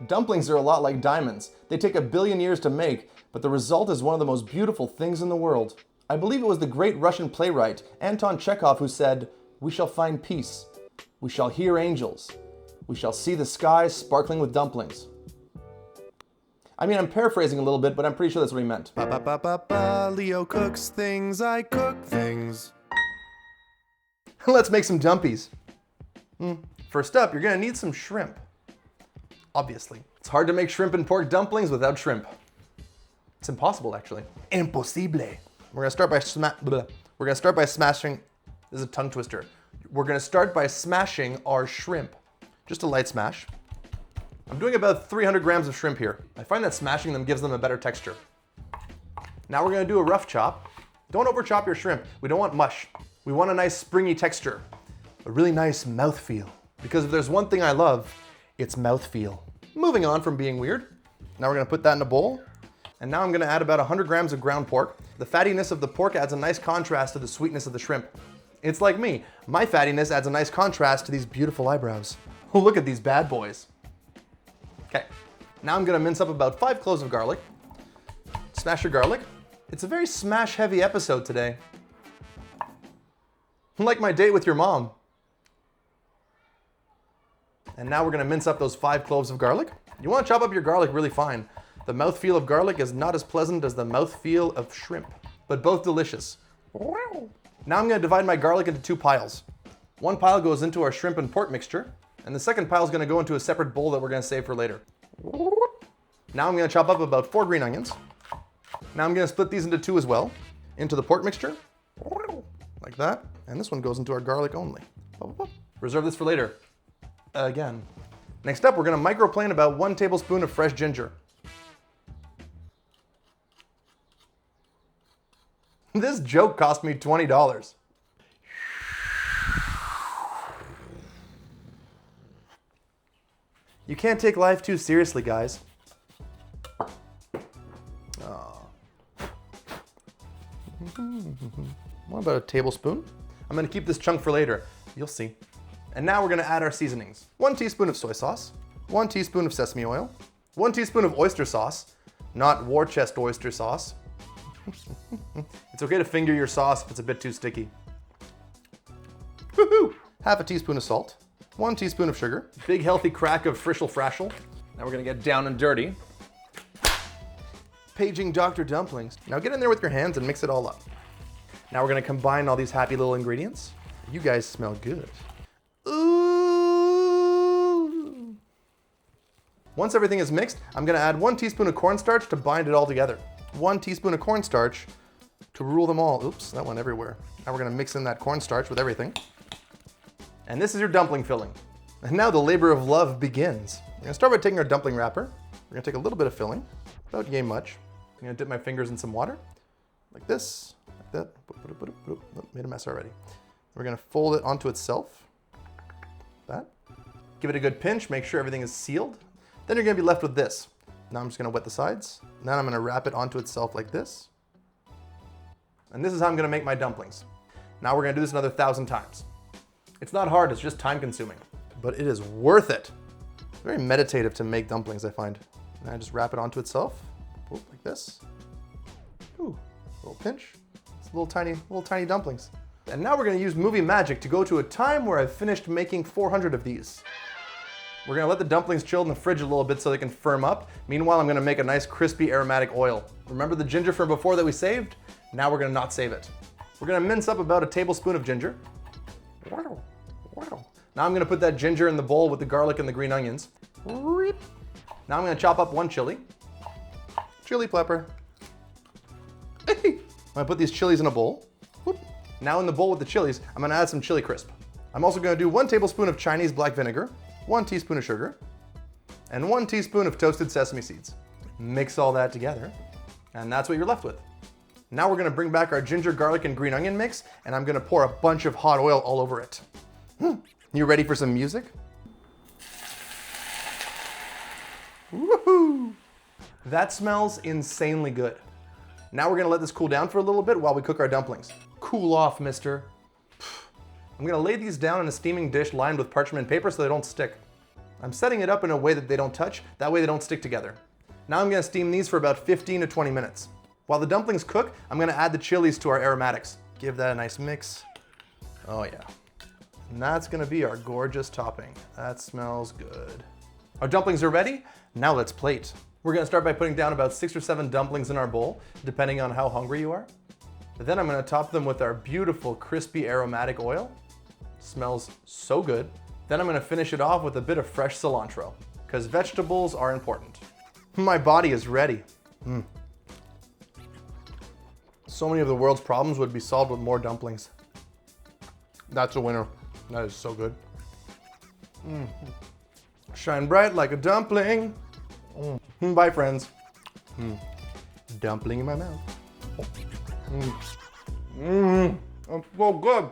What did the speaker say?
Dumplings are a lot like diamonds. They take 1 billion years to make, but the result is one of the most beautiful things in the world. I believe it was the great Russian playwright Anton Chekhov who said, "We shall find peace. We shall hear angels. We shall see the sky sparkling with dumplings." I mean, I'm paraphrasing a little bit, but I'm pretty sure that's what he meant. Ba ba ba ba ba. Leo cooks things, I cook things. Let's make some dumpies. First up, you're gonna need some shrimp. Obviously. It's hard to make shrimp and pork dumplings without shrimp. It's impossible, actually. Impossible. We're gonna start by smashing. This is a tongue twister. We're gonna start by smashing our shrimp. Just a light smash. I'm doing about 300 grams of shrimp here. I find that smashing them gives them a better texture. Now we're gonna do a rough chop. Don't over chop your shrimp. We don't want mush. We want a nice springy texture. A really nice mouthfeel. Because if there's one thing I love, it's mouthfeel. Moving on from being weird. Now we're gonna put that in a bowl. And now I'm gonna add about 100 grams of ground pork. The fattiness of the pork adds a nice contrast to the sweetness of the shrimp. It's like me. My fattiness adds a nice contrast to these beautiful eyebrows. Oh, look at these bad boys. Okay, now I'm gonna mince up about 5 cloves of garlic. Smash your garlic. It's a very smash heavy episode today. Like my date with your mom. And now we're gonna mince up those 5 cloves of garlic. You wanna chop up your garlic really fine. The mouthfeel of garlic is not as pleasant as the mouthfeel of shrimp, but both delicious. Now I'm gonna divide my garlic into 2 piles. One pile goes into our shrimp and pork mixture, and the second pile is gonna go into a separate bowl that we're gonna save for later. Now I'm gonna chop up about 4 green onions. Now I'm gonna split these into 2 as well, into the pork mixture, like that, and this one goes into our garlic only. Reserve this for later. Again. Next up, we're gonna microplane about 1 tablespoon of fresh ginger. This joke cost me $20. You can't take life too seriously, guys. What about a tablespoon? I'm gonna keep this chunk for later. You'll see. And now we're gonna add our seasonings. 1 teaspoon of soy sauce, 1 teaspoon of sesame oil, 1 teaspoon of oyster sauce, not war chest oyster sauce. It's okay to finger your sauce if it's a bit too sticky. Woohoo! Half a teaspoon of salt, 1 teaspoon of sugar, big healthy crack of frischel frashel. Now we're gonna get down and dirty. Paging Dr. Dumplings. Now get in there with your hands and mix it all up. Now we're gonna combine all these happy little ingredients. You guys smell good. Ooh. Once everything is mixed, I'm gonna add 1 teaspoon of cornstarch to bind it all together. 1 teaspoon of cornstarch to rule them all. Oops, that went everywhere. Now we're gonna mix in that cornstarch with everything. And this is your dumpling filling. And now the labor of love begins. We're gonna start by taking our dumpling wrapper. We're gonna take a little bit of filling, about yay much. I'm gonna dip my fingers in some water, like this, like that. Oh, made a mess already. We're gonna fold it onto itself, like that. Give it a good pinch, make sure everything is sealed. Then you're gonna be left with this. Now I'm just gonna wet the sides. Then I'm gonna wrap it onto itself like this. And this is how I'm gonna make my dumplings. Now we're gonna do this another 1,000 times. It's not hard, it's just time consuming, but it is worth it. It's very meditative to make dumplings, I find. And I just wrap it onto itself, like this. Ooh, little pinch. It's little tiny dumplings. And now we're gonna use movie magic to go to a time where I've finished making 400 of these. We're gonna let the dumplings chill in the fridge a little bit so they can firm up. Meanwhile, I'm gonna make a nice crispy aromatic oil. Remember the ginger from before that we saved? Now we're gonna not save it. We're gonna mince up about a tablespoon of ginger. Now I'm gonna put that ginger in the bowl with the garlic and the green onions. Now I'm gonna chop up 1 chili. Chili pepper. I'm gonna put these chilies in a bowl. Now in the bowl with the chilies, I'm gonna add some chili crisp. I'm also gonna do 1 tablespoon of Chinese black vinegar, 1 teaspoon of sugar, and 1 teaspoon of toasted sesame seeds. Mix all that together, and that's what you're left with. Now we're gonna bring back our ginger, garlic, and green onion mix, and I'm gonna pour a bunch of hot oil all over it. You ready for some music? Woohoo! That smells insanely good. Now we're gonna let this cool down for a little bit while we cook our dumplings. Cool off, mister. I'm gonna lay these down in a steaming dish lined with parchment paper so they don't stick. I'm setting it up in a way that they don't touch, that way they don't stick together. Now I'm gonna steam these for about 15 to 20 minutes. While the dumplings cook, I'm gonna add the chilies to our aromatics. Give that a nice mix. Oh yeah. And that's gonna be our gorgeous topping. That smells good. Our dumplings are ready, now let's plate. We're gonna start by putting down about 6 or 7 dumplings in our bowl, depending on how hungry you are. But then I'm gonna top them with our beautiful crispy aromatic oil. Smells so good. Then I'm gonna finish it off with a bit of fresh cilantro, because vegetables are important. My body is ready. So many of the world's problems would be solved with more dumplings. That's a winner. That is so good. Shine bright like a dumpling. Bye, friends. Dumpling in my mouth. It's so good.